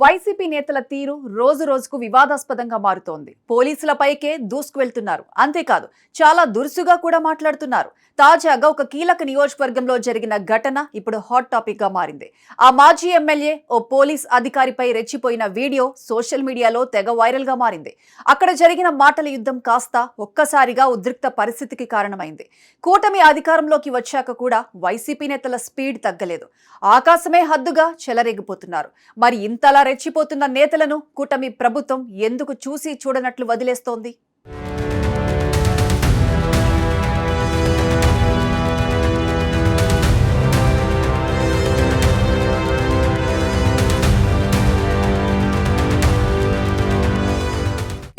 YCP నేతల తీరు రోజు రోజుకు వివాదాస్పదంగా మారుతోంది. పోలీసులపైకే దూసుకువెళ్తున్నారు. అంతేకాదు చాలా దురుసుగా కూడా మాట్లాడుతున్నారు. తాజాగా ఒక కీలక నియోజకవర్గంలో జరిగిన ఘటన ఇప్పుడు హాట్ టాపిక్ గా మారింది. ఆ మాజీ ఎమ్మెల్యే ఓ పోలీస్ అధికారిపై రెచ్చిపోయిన వీడియో సోషల్ మీడియాలో తెగ వైరల్ గా మారింది. అక్కడ జరిగిన మాటల యుద్ధం కాస్త ఒక్కసారిగా ఉద్రిక్త పరిస్థితికి కారణమైంది. కూటమి అధికారంలోకి వచ్చాక కూడా వైసీపీ నేతల స్పీడ్ తగ్గలేదు. ఆకాశమే హద్దుగా చెలరేగిపోతున్నారు. మరి ఇంతలా రెచ్చిపోతున్న నేతలను కూటమి ప్రభుత్వం ఎందుకు చూసి చూడనట్లు వదిలేస్తోంది?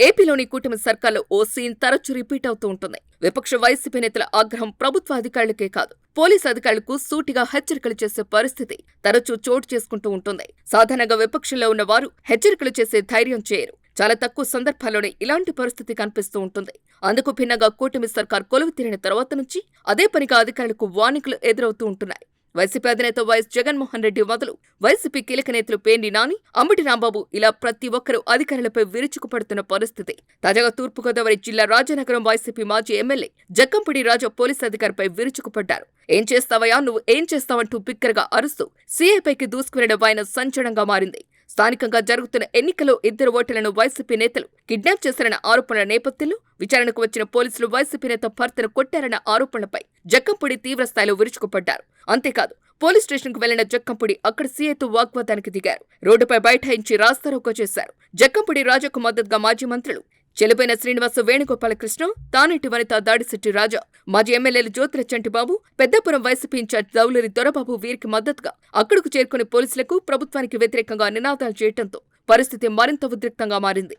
ఏపీలోని కూటమి సర్కార్లో ఓ సీన్ తరచూ రిపీట్ అవుతూ ఉంటుంది. విపక్ష వైసీపీ నేతల ఆగ్రహం ప్రభుత్వ అధికారులకే కాదు, పోలీసు అధికారులకు సూటిగా హెచ్చరికలు చేసే పరిస్థితి తరచూ చోటు చేసుకుంటూ ఉంటుంది. సాధారణంగా విపక్షంలో ఉన్న వారు హెచ్చరికలు చేసే ధైర్యం చేయరు. చాలా తక్కువ సందర్భాల్లోనే ఇలాంటి పరిస్థితి కనిపిస్తూ ఉంటుంది. అందుకు భిన్నంగా కూటమి సర్కార్ కొలువు తీరిన తర్వాత నుంచి అదే పనిగా అధికారులకు వార్నింగ్లు ఎదురవుతూ ఉంటున్నాయి. వైసీపీ అధినేత వైఎస్ జగన్మోహన్ రెడ్డి మొదలు వైసీపీ కీలక నేతలు పేర్ని నాని, అంబటి రాంబాబు ఇలా ప్రతి ఒక్కరూ అధికారులపై విరుచుకుపడుతున్న పరిస్థితి. తాజాగా తూర్పుగోదావరి జిల్లా రాజానగరం వైసీపీ మాజీ ఎమ్మెల్యే జక్కంపూడి రాజా పోలీసు అధికారిపై విరుచుకుపడ్డారు. ఏం చేస్తావయ్యా, నువ్వు ఏం చేస్తావంటూ బిక్కరగా అరుస్తూ సీఐపైకి దూసుకువెళ్లడం ఆయన సంచలనంగా మారింది. స్థానికంగా జరుగుతున్న ఎన్నికల్లో 2 ఓటర్లను వైసీపీ నేతలు కిడ్నాప్ చేశారన్న ఆరోపణల నేపథ్యంలో విచారణకు వచ్చిన పోలీసులు వైసీపీ నేత భర్తను కొట్టారన్న ఆరోపణలపై జక్కంపూడి తీవ్రస్థాయిలో విరుచుకుపడ్డారు. అంతేకాదు పోలీస్ స్టేషన్కు వెళ్లిన జక్కంపూడి అక్కడ సీఐతో వాగ్వాదానికి దిగారు. రోడ్డుపై బైఠాయించి రాస్తారోకో చేశారు. జక్కంపూడి రాజాకు మద్దతుగా మాజీ మంత్రులు చెలిపోయిన శ్రీనివాస వేణుగోపాలకృష్ణ, తానేటి వనిత, దాడిశెట్టి రాజా, మాజీ ఎమ్మెల్యేలు జ్యోతుల చంటిబాబు, పెద్దాపురం వైసీపీ ఇన్ఛార్జ్ దౌలూరి దొరబాబు వీరికి మద్దతుగా అక్కడకు చేరుకునే పోలీసులకు ప్రభుత్వానికి వ్యతిరేకంగా నినాదాలు చేయడంతో పరిస్థితి మరింత ఉద్రిక్తంగా మారింది.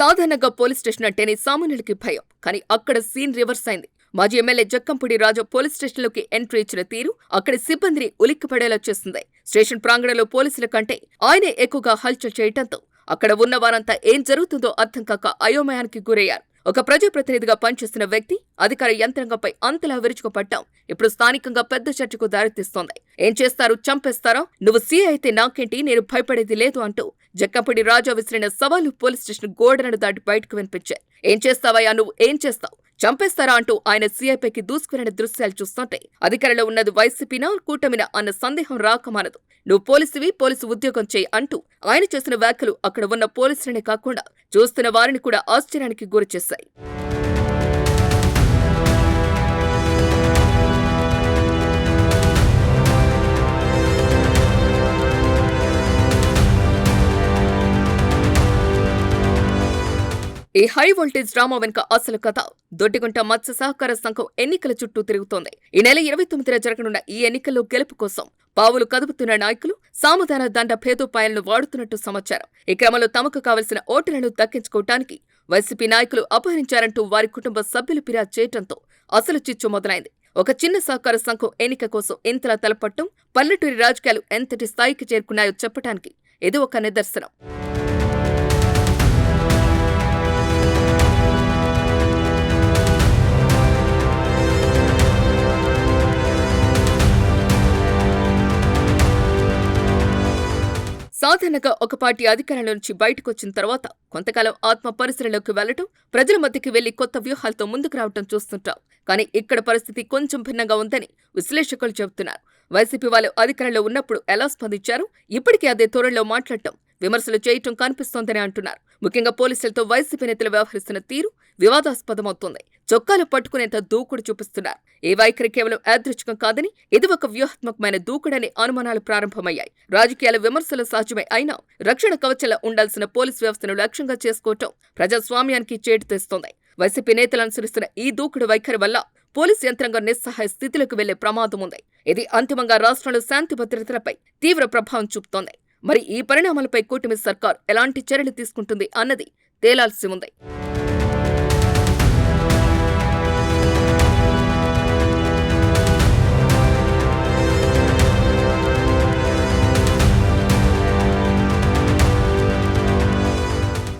సాధారణంగా పోలీస్ స్టేషన్ అంటేనే సామాన్యులకి భయం. కానీ అక్కడ సీన్ రివర్స్ అయింది. మాజీ ఎమ్మెల్యే జక్కంపూడి రాజా పోలీస్ స్టేషన్లోకి ఎంట్రీ ఇచ్చిన తీరు అక్కడి సిబ్బందిని ఉలిక్కిపడేలా చేస్తుంది. స్టేషన్ ప్రాంగణంలో పోలీసుల కంటే ఆయనే ఎక్కువగా హల్చల్ చేయడంతో అక్కడ ఉన్న వారంతా ఏం జరుగుతుందో అర్థం కాక అయోమయానికి గురయ్యారు. ఒక ప్రజాప్రతినిధిగా పనిచేస్తున్న వ్యక్తి అధికార యంత్రాంగంపై అంతలా విరుచుకుపడ్డాం ఇప్పుడు స్థానికంగా పెద్ద చర్చకు దారితీస్తోంది. ఏం చేస్తారు, చంపేస్తారా, నువ్వు సీఐ అయితే నాకేంటి, నేను భయపడేది లేదు అంటూ జక్కంపూడి రాజా విసిరిన సవాలు పోలీస్ స్టేషన్ గోడలను దాటి బయటకు వినిపించాయి. ఏం చేస్తావయ్యా, నువ్వు ఏం చేస్తావు, చంపేస్తారా అంటూ ఆయన సీఐపైకి దూసుకువెళ్లిన దృశ్యాలు చూస్తుంటే అధికారంలో ఉన్నది వైసీపీనా కూటమినా అన్న సందేహం రాకమానదు. నువ్వు పోలీసువి, పోలీసు ఉద్యోగం చేయి అంటూ ఆయన చేసిన వ్యాఖ్యలు అక్కడ ఉన్న పోలీసులనే కాకుండా చూస్తున్న వారిని కూడా ఆశ్చర్యానికి గురిచేశాయి. ఈ హై వోల్టేజ్ డ్రామా వెనుక అసలు కథ దొడ్డిగుంట మత్స్య సహకార సంఘం ఎన్నికల చుట్టూ తిరుగుతోంది. ఈ నెల 29న జరగనున్న ఈ ఎన్నికల్లో గెలుపు కోసం పావులు కదుపుతున్న నాయకులు సామధాన దండ భేదోపాయాలను వాడుతున్నట్టు సమాచారం. ఈ క్రమంలో తమకు కావలసిన ఓటర్లను దక్కించుకోవటానికి వైసీపీ నాయకులు అపహరించారంటూ వారి కుటుంబ సభ్యులు ఫిర్యాదు చేయడంతో అసలు చిచ్చు మొదలైంది. ఒక చిన్న సహకార సంఘం ఎన్నిక కోసం ఇంతలా తలపట్టం, పల్లెటూరి రాజకీయాలు ఎంతటి స్థాయికి చేరుకున్నాయో చెప్పడానికి ఇది ఒక నిదర్శనం. సాధారణంగా ఒక పార్టీ అధికారంలో నుంచి బయటకొచ్చిన తర్వాత కొంతకాలం ఆత్మ పరిసరలోకి వెళ్లటం, ప్రజల మధ్యకి వెళ్లి కొత్త వ్యూహాలతో ముందుకు రావటం చూస్తుంటాం. కానీ ఇక్కడ పరిస్థితి కొంచెం భిన్నంగా ఉందని విశ్లేషకులు చెబుతున్నారు. వైసీపీ వాళ్ళు అధికారంలో ఉన్నప్పుడు ఎలా స్పందించారు, ఇప్పటికీ అదే ధోరణిలో మాట్లాడటం, విమర్శలు చేయటం కనిపిస్తోందని అంటున్నారు. ముఖ్యంగా పోలీసులతో వైసీపీ నేతలు వ్యవహరిస్తున్న తీరు వివాదాస్పదమవుతోంది. చొక్కాలు పట్టుకునేంత దూకుడు చూపిస్తున్నారు. ఈ వైఖరి కేవలం యాదృచ్ఛికం కాదని ఇది ఒక వ్యూహాత్మకమైన దూకుడనే అనుమానాలు ప్రారంభమయ్యాయి. రాజకీయాల విమర్శలు సహజమే అయినా రక్షణ కవచంలా ఉండాల్సిన పోలీస్ వ్యవస్థను లక్ష్యంగా చేసుకోవటం ప్రజాస్వామ్యానికి చేటు తెస్తోంది. వైసీపీ నేతలు అనుసరిస్తున్న ఈ దూకుడు వైఖరి వల్ల పోలీస్ యంత్రాంగం నిస్సహాయ స్థితిలోకి వెళ్లే ప్రమాదం ఉంది. ఇది అంతిమంగా రాష్ట్రంలో శాంతి భద్రతలపై తీవ్ర ప్రభావం చూపుతోంది. మరి ఈ పరిణామాలపై కూటమి సర్కార్ ఎలాంటి చర్యలు తీసుకుంటుంది అన్నది తేలాల్సి ఉంది.